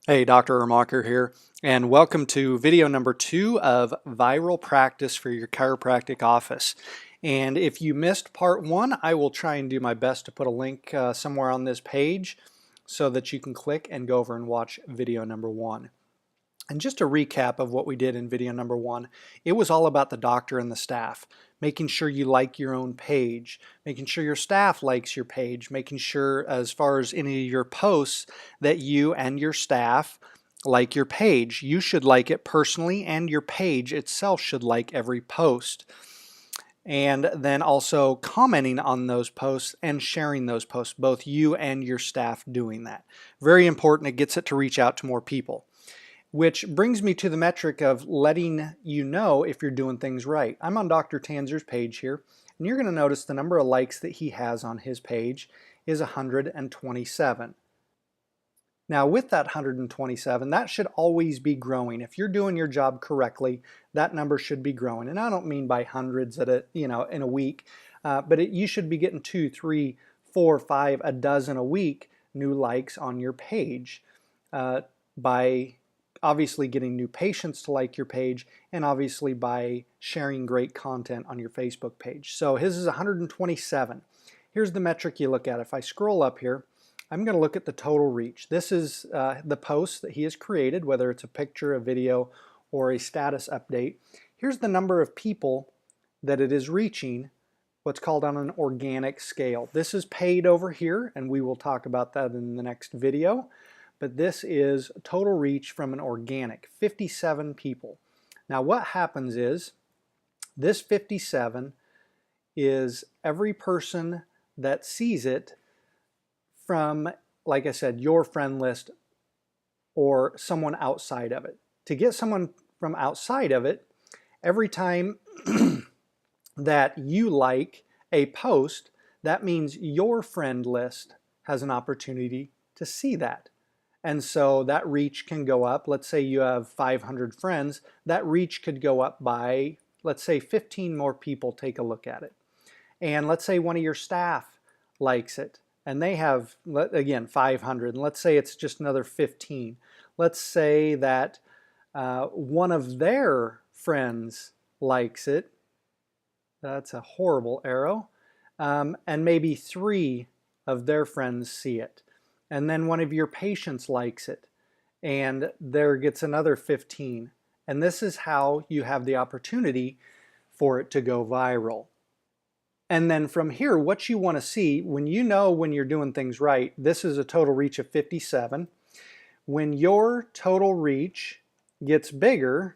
Hey, Dr. Uhrmacher here, and welcome to video number 2 of Viral Practice for your chiropractic office. And if you missed part 1, I will try and do my best to put a link somewhere on this page so that you can click and go over and watch video number 1. And just a recap of what we did in video number 1, it was all about the doctor and the staff, making sure you like your own page, making sure your staff likes your page, making sure as far as any of your posts that you and your staff like your page. You should like it personally, and your page itself should like every post. And then also commenting on those posts and sharing those posts, both you and your staff doing that. Very important. It gets it to reach out to more people. Which brings me to the metric of letting you know if you're doing things right. I'm on Dr. Tanzer's page here, and you're going to notice the number of likes that he has on his page is 127. Now with that 127, that should always be growing. If you're doing your job correctly, that number should be growing. And I don't mean by hundreds in a week, but you should be getting 2, 3, 4, 5, a dozen a week new likes on your page by obviously getting new patients to like your page, and obviously by sharing great content on your Facebook page. So his is 127. Here's the metric you look at. If I scroll up here, I'm going to look at the total reach. This is the post that he has created, whether it's a picture, a video, or a status update. Here's the number of people that it is reaching, what's called on an organic scale. This is paid over here, and we will talk about that in the next video. But this is total reach from an organic, 57 people. Now what happens is, this 57 is every person that sees it from, like I said, your friend list or someone outside of it. To get someone from outside of it, every time that you like a post, that means your friend list has an opportunity to see that. And so that reach can go up. Let's say you have 500 friends. That reach could go up by, let's say, 15 more people take a look at it. And let's say one of your staff likes it, and they have, again, 500. And let's say it's just another 15. Let's say that one of their friends likes it. That's a horrible arrow. And maybe 3 of their friends see it. And then one of your patients likes it, and there gets another 15. And this is how you have the opportunity for it to go viral. And then from here, what you want to see, when you know when you're doing things right, this is a total reach of 57. When your total reach gets bigger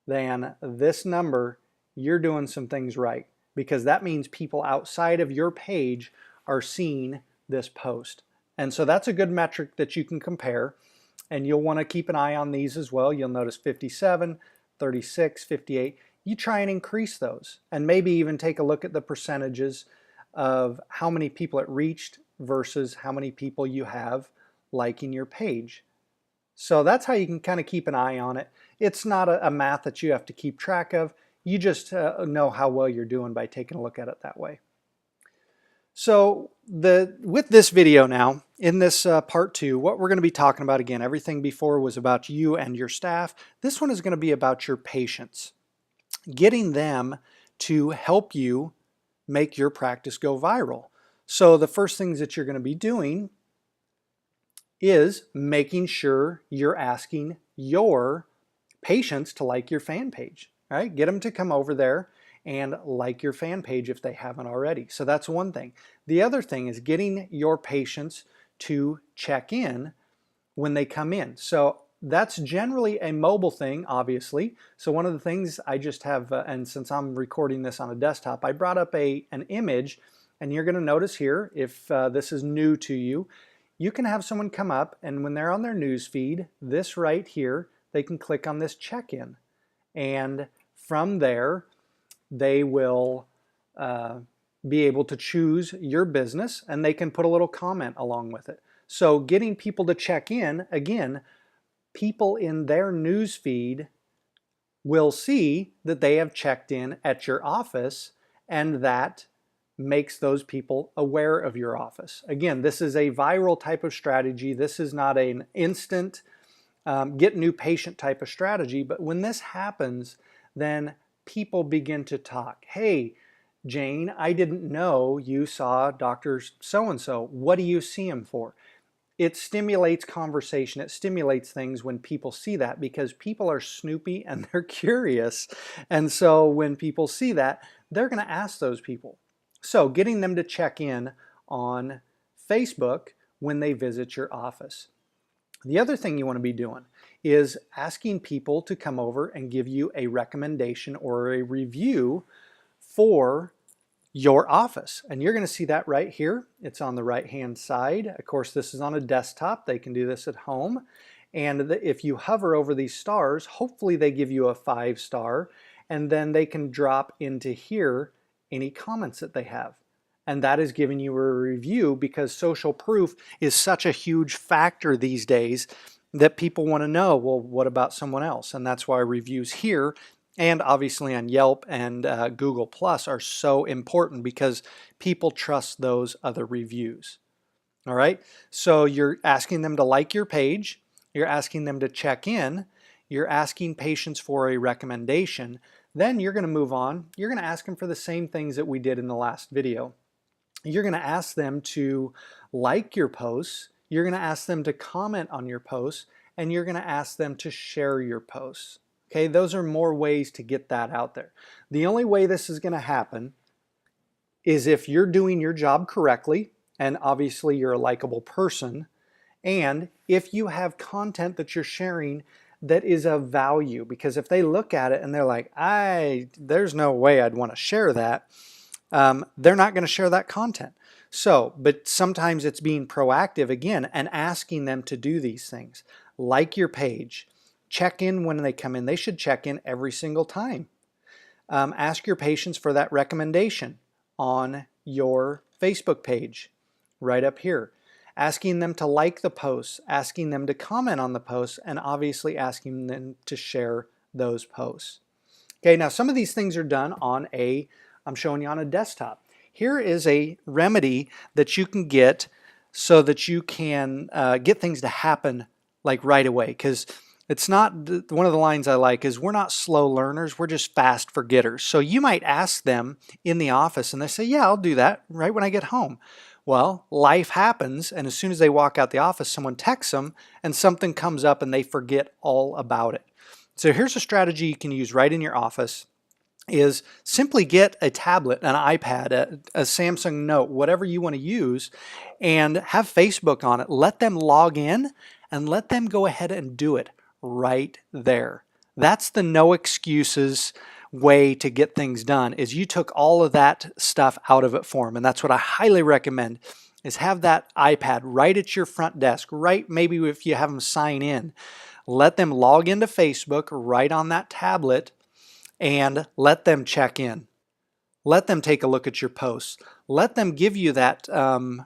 than this number, you're doing some things right, because that means people outside of your page are seeing this post. And so that's a good metric that you can compare, and you'll want to keep an eye on these as well. You'll notice 57, 36, 58. You try and increase those, and maybe even take a look at the percentages of how many people it reached versus how many people you have liking your page. So that's how you can kind of keep an eye on it. It's not a math that you have to keep track of. You just know how well you're doing by taking a look at it that way. So with this video now, in this part 2, what we're going to be talking about, again, everything before was about you and your staff. This one is going to be about your patients, getting them to help you make your practice go viral. So the first things that you're going to be doing is making sure you're asking your patients to like your fan page. All right? Get them to come over there and like your fan page if they haven't already. So that's one thing. The other thing is getting your patients to check in when they come in. So that's generally a mobile thing, obviously. So one of the things I just have, and since I'm recording this on a desktop, I brought up an image, and you're going to notice here, if this is new to you, you can have someone come up, and when they're on their news feed, this right here, they can click on this check-in. And from there, they will be able to choose your business, and they can put a little comment along with it. So getting people to check in, again, people in their news feed will see that they have checked in at your office, and that makes those people aware of your office. Again, this is a viral type of strategy. This is not an instant get new patient type of strategy. But when this happens, then people begin to talk. Hey, Jane, I didn't know you saw Dr. So-and-so. What do you see him for? It stimulates conversation. It stimulates things when people see that, because people are snoopy and they're curious. And so when people see that, they're going to ask those people. So getting them to check in on Facebook when they visit your office. The other thing you want to be doing is asking people to come over and give you a recommendation or a review for your office. And you're going to see that right here. It's on the right hand side. Of course, this is on a desktop. They can do this at home. And if you hover over these stars, hopefully they give you a 5-star, and then they can drop into here any comments that they have. And that is giving you a review, because social proof is such a huge factor these days that people want to know, well, what about someone else? And that's why reviews here and obviously on Yelp and Google Plus are so important, because people trust those other reviews. All right, so you're asking them to like your page, you're asking them to check in, you're asking patients for a recommendation. Then you're going to move on. You're going to ask them for the same things that we did in the last video. You're going to ask them to like your posts, you're going to ask them to comment on your posts, and you're going to ask them to share your posts. Okay, those are more ways to get that out there. The only way this is going to happen is if you're doing your job correctly, and obviously you're a likable person, and if you have content that you're sharing that is of value. Because if they look at it and they're like, there's no way I'd want to share that, they're not going to share that content. So, but sometimes it's being proactive again and asking them to do these things. Like your page. Check in when they come in. They should check in every single time. Ask your patients for that recommendation on your Facebook page, right up here. Asking them to like the posts, asking them to comment on the posts, and obviously asking them to share those posts. Okay, now some of these things are done on I'm showing you on a desktop. Here is a remedy that you can get so that you can get things to happen like right away, because it's not, one of the lines I like is, we're not slow learners, we're just fast forgetters. So you might ask them in the office and they say, yeah, I'll do that right when I get home. Well, life happens, and as soon as they walk out the office, someone texts them and something comes up and they forget all about it. So here's a strategy you can use right in your office, is simply get a tablet, an iPad, a Samsung Note, whatever you want to use, and have Facebook on it. Let them log in and let them go ahead and do it right there. That's the no excuses way to get things done, is you took all of that stuff out of it for them. And that's what I highly recommend, is have that iPad right at your front desk, right maybe if you have them sign in. Let them log into Facebook right on that tablet and let them check in. Let them take a look at your posts. Let them give you that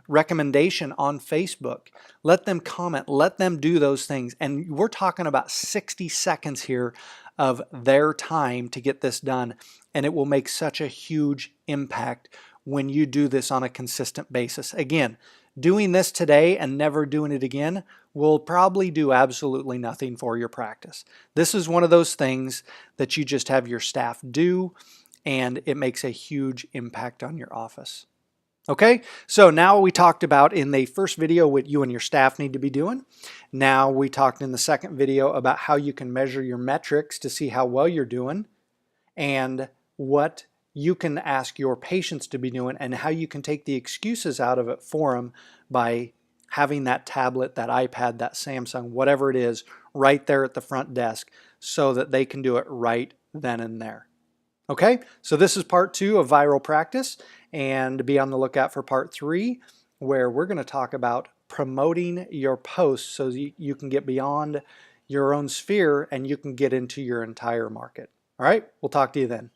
recommendation on Facebook. Let them comment. Let them do those things. And we're talking about 60 seconds here of their time to get this done. And it will make such a huge impact when you do this on a consistent basis. Again, doing this today and never doing it again will probably do absolutely nothing for your practice. This is one of those things that you just have your staff do, and it makes a huge impact on your office. Okay, so now we talked about in the first video what you and your staff need to be doing. Now we talked in the second video about how you can measure your metrics to see how well you're doing, and what you can ask your patients to be doing, and how you can take the excuses out of it for them by having that tablet, that iPad, that Samsung, whatever it is, right there at the front desk so that they can do it right then and there. Okay, so this is part 2 of viral practice, and be on the lookout for part 3, where we're going to talk about promoting your posts so you can get beyond your own sphere and you can get into your entire market. All right, we'll talk to you then.